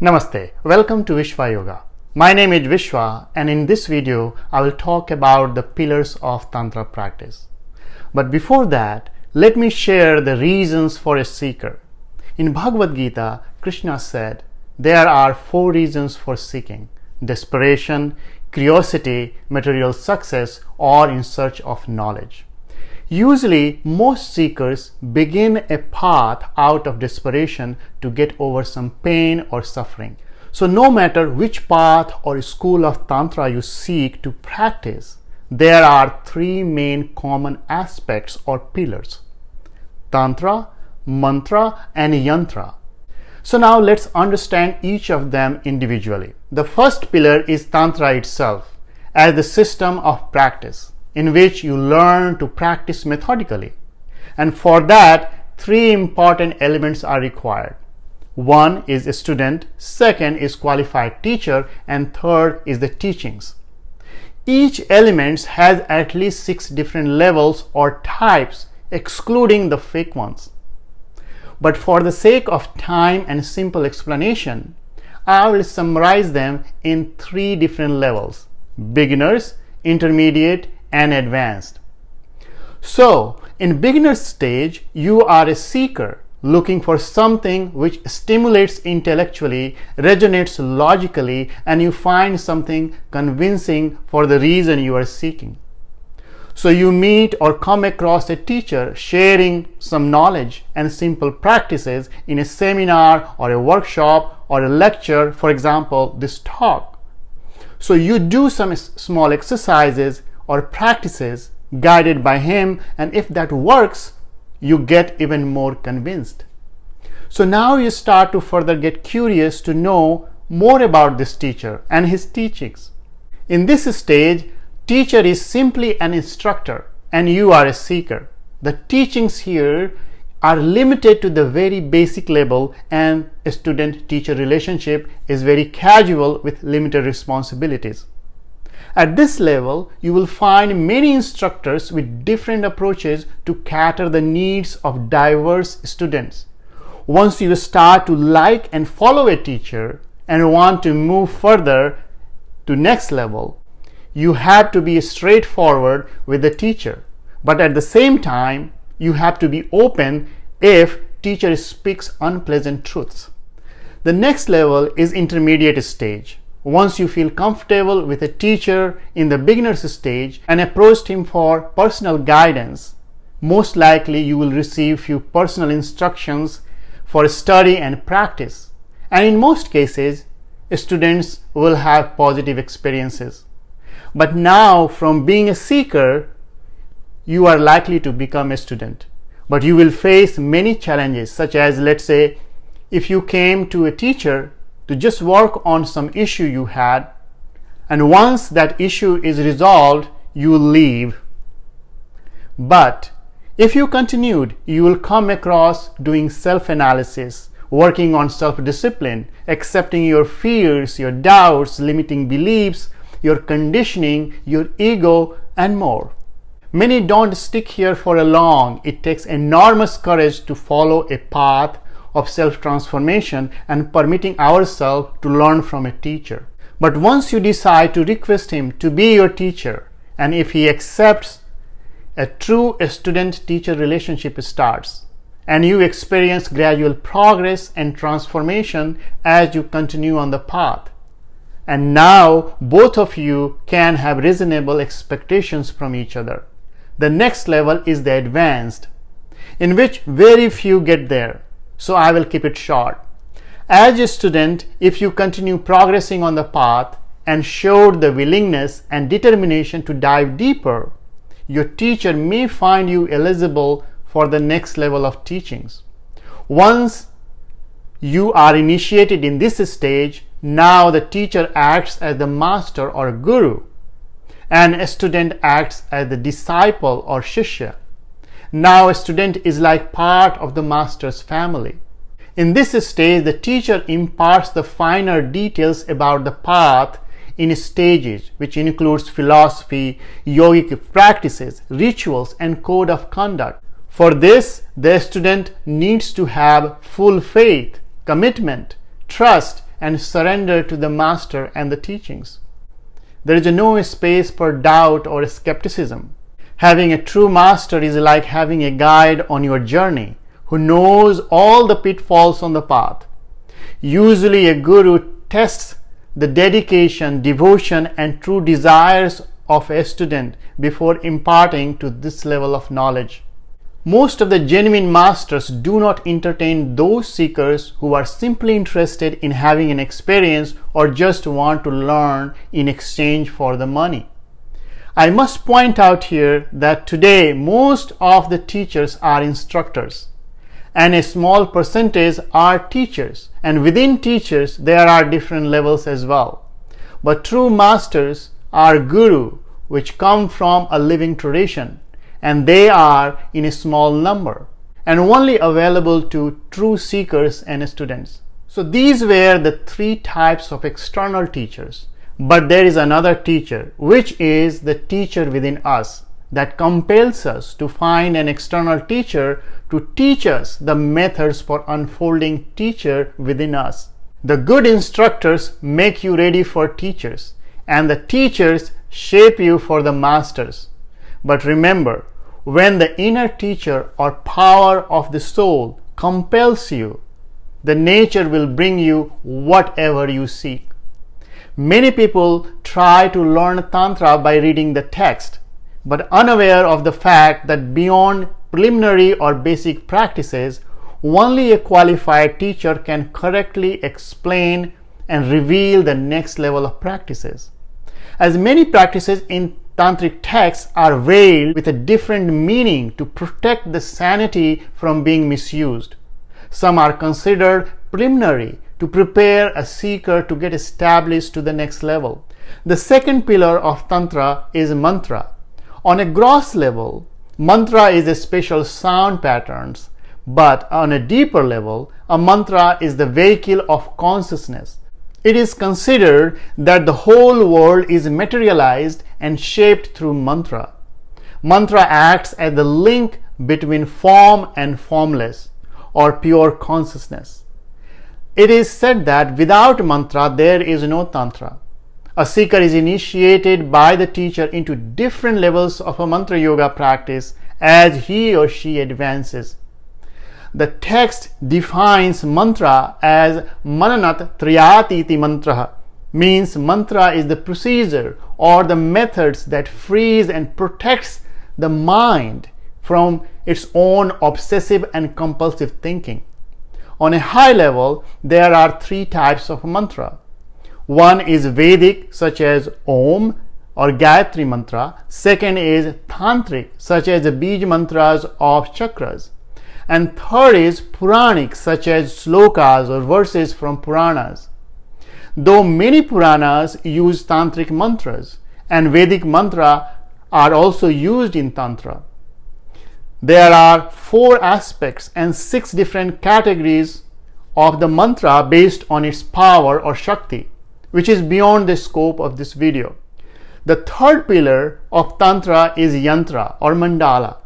Namaste, welcome to Vishwa Yoga. My name is Vishwa, and in this video I will talk about the pillars of Tantra practice. But before that, let me share the reasons for a seeker. In Bhagavad Gita, Krishna said, there are 4 reasons for seeking: desperation, curiosity, material success, or in search of knowledge. Usually, most seekers begin a path out of desperation to get over some pain or suffering. So no matter which path or school of Tantra you seek to practice, there are 3 main common aspects or pillars: Tantra, Mantra and Yantra. So now let's understand each of them individually. The first pillar is Tantra itself, as the system of practice, in which you learn to practice methodically. And for that, 3 important elements are required. 1 is a student, 2nd is qualified teacher, and 3rd is the teachings. Each element has at least 6 different levels or types, excluding the fake ones. But for the sake of time and simple explanation, I will summarize them in 3 different levels: beginners, intermediate, and advanced. So, in beginner stage, you are a seeker looking for something which stimulates intellectually, resonates logically, and you find something convincing for the reason you are seeking. So you meet or come across a teacher sharing some knowledge and simple practices in a seminar or a workshop or a lecture, for example, this talk. So you do some small exercises or practices guided by him, and if that works, you get even more convinced. So now you start to further get curious to know more about this teacher and his teachings. In this stage, teacher is simply an instructor and you are a seeker. The teachings here are limited to the very basic level, and a student-teacher relationship is very casual with limited responsibilities. At this level, you will find many instructors with different approaches to cater the needs of diverse students. Once you start to like and follow a teacher and want to move further to next level, you have to be straightforward with the teacher. But at the same time, you have to be open if teacher speaks unpleasant truths. The next level is intermediate stage. Once you feel comfortable with a teacher in the beginner's stage and approached him for personal guidance, most likely you will receive few personal instructions for study and practice. And in most cases, students will have positive experiences. But now, from being a seeker, you are likely to become a student. But you will face many challenges, such as, let's say, if you came to a teacher to just work on some issue you had, and once that issue is resolved, you will leave. But if you continued, you will come across doing self-analysis, working on self-discipline, accepting your fears, your doubts, limiting beliefs, your conditioning, your ego, and more. Many don't stick here for a long. It takes enormous courage to follow a path of self-transformation and permitting ourselves to learn from a teacher. But once you decide to request him to be your teacher, and if he accepts, a true student-teacher relationship starts, and you experience gradual progress and transformation as you continue on the path. And now both of you can have reasonable expectations from each other. The next level is the advanced, in which very few get there. So I will keep it short. As a student, if you continue progressing on the path and showed the willingness and determination to dive deeper, your teacher may find you eligible for the next level of teachings. Once you are initiated in this stage, now the teacher acts as the master or guru, and a student acts as the disciple or shishya. Now a student is like part of the master's family. In this stage, the teacher imparts the finer details about the path in stages, which includes philosophy, yogic practices, rituals, and code of conduct. For this, the student needs to have full faith, commitment, trust, and surrender to the master and the teachings. There is no space for doubt or skepticism. Having a true master is like having a guide on your journey who knows all the pitfalls on the path. Usually a guru tests the dedication, devotion, and true desires of a student before imparting to this level of knowledge. Most of the genuine masters do not entertain those seekers who are simply interested in having an experience or just want to learn in exchange for the money. I must point out here that today most of the teachers are instructors, and a small percentage are teachers, and within teachers there are different levels as well. But true masters are guru, which come from a living tradition, and they are in a small number and only available to true seekers and students. So these were the three types of external teachers. But there is another teacher, which is the teacher within us, that compels us to find an external teacher to teach us the methods for unfolding teacher within us. The good instructors make you ready for teachers, and the teachers shape you for the masters. But remember, when the inner teacher or power of the soul compels you, the nature will bring you whatever you seek. Many people try to learn Tantra by reading the text, but unaware of the fact that beyond preliminary or basic practices, only a qualified teacher can correctly explain and reveal the next level of practices. As many practices in Tantric texts are veiled with a different meaning to protect the sanity from being misused. Some are considered preliminary to prepare a seeker to get established to the next level. The second pillar of Tantra is mantra. On a gross level, mantra is a special sound patterns, but on a deeper level, a mantra is the vehicle of consciousness. It is considered that the whole world is materialized and shaped through mantra. Mantra acts as the link between form and formless, or pure consciousness. It is said that without mantra there is no Tantra. A seeker is initiated by the teacher into different levels of a mantra yoga practice as he or she advances. The text defines mantra as mananat triyatiti mantra, means mantra is the procedure or the methods that frees and protects the mind from its own obsessive and compulsive thinking. On a high level, there are three types of mantra. One is Vedic, such as Om or Gayatri mantra. Second is Tantric, such as the Bij mantras of chakras. And third is Puranic, such as slokas or verses from Puranas. Though many Puranas use Tantric mantras, and Vedic mantra are also used in Tantra. There are 4 aspects and 6 different categories of the mantra based on its power or Shakti, which is beyond the scope of this video. The third pillar of Tantra is Yantra or Mandala.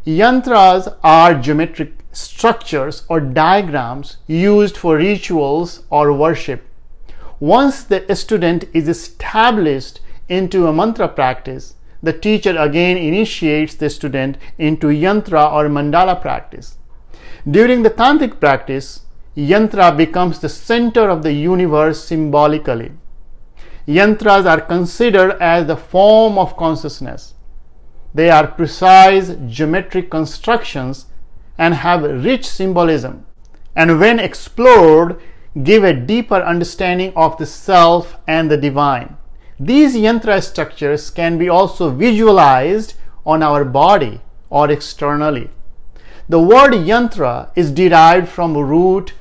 Yantras are geometric structures or diagrams used for rituals or worship. Once the student is established into a mantra practice, the teacher again initiates the student into yantra or mandala practice. During the tantric practice, yantra becomes the center of the universe symbolically. Yantras are considered as the form of consciousness. They are precise geometric constructions and have rich symbolism, and when explored, give a deeper understanding of the self and the divine. These yantra structures can be also visualized on our body or externally. The word yantra is derived from root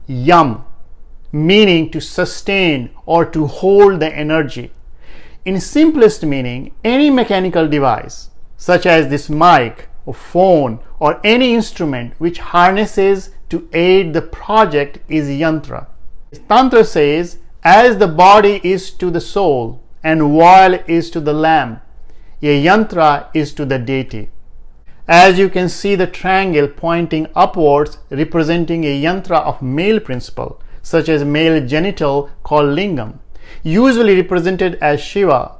yam, meaning to sustain or to hold the energy. In simplest meaning, any mechanical device, such as this mic or phone or any instrument which harnesses to aid the project is yantra. Tantra says, as the body is to the soul and oil is to the lamp, a yantra is to the deity. As you can see the triangle pointing upwards representing a yantra of male principle. such as male genital called lingam, usually represented as Shiva,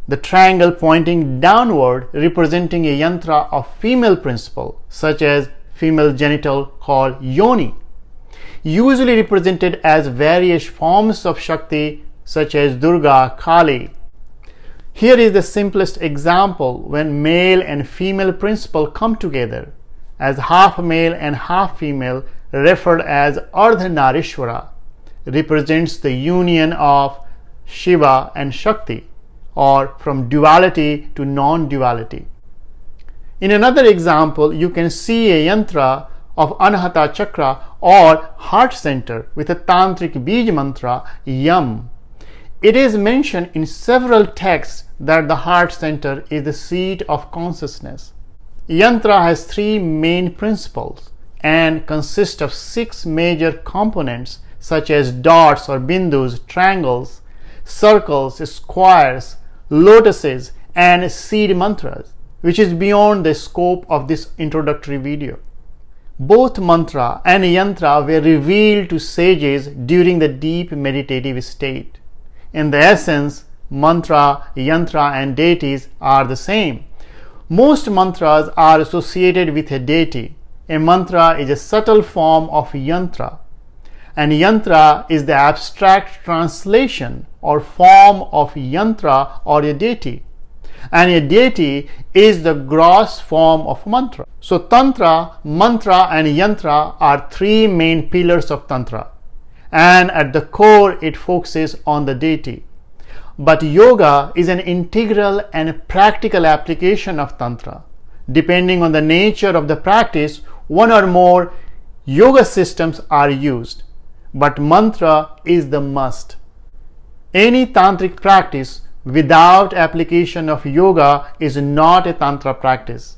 the triangle pointing downward representing a yantra of female principle, such as female genital called yoni, usually represented as various forms of Shakti such as Durga, Kali. Here is the simplest example when male and female principle come together as half male and half female, referred as Ardhanarishwara, represents the union of Shiva and Shakti, or from duality to non-duality. In another example, you can see a yantra of Anahata Chakra or heart center with a Tantric Bij mantra Yam. It is mentioned in several texts that the heart center is the seat of consciousness. Yantra has three main principles and consists of 6 major components such as dots or bindus, triangles, circles, squares, lotuses, and seed mantras, which is beyond the scope of this introductory video. Both mantra and yantra were revealed to sages during the deep meditative state. In the essence, mantra, yantra, and deities are the same. Most mantras are associated with a deity. A mantra is a subtle form of yantra, and yantra is the abstract translation or form of yantra or a deity, and a deity is the gross form of mantra. So Tantra, Mantra and Yantra are 3 main pillars of Tantra, and at the core it focuses on the deity. But yoga is an integral and practical application of Tantra. Depending on the nature of the practice, one or more yoga systems are used, but mantra is the must. Any tantric practice without application of yoga is not a tantra practice,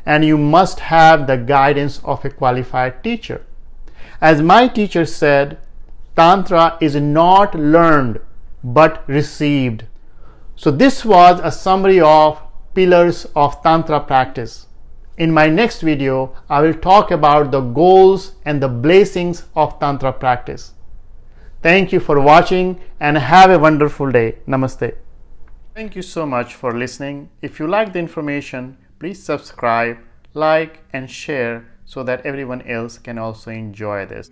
and you must have the guidance of a qualified teacher. As my teacher said, Tantra is not learned but received. So this was a summary of pillars of Tantra practice. In my next video, I will talk about the goals and the blessings of Tantra practice. Thank you for watching and have a wonderful day. Namaste. Thank you so much for listening. If you like the information, please subscribe, like, and share so that everyone else can also enjoy this.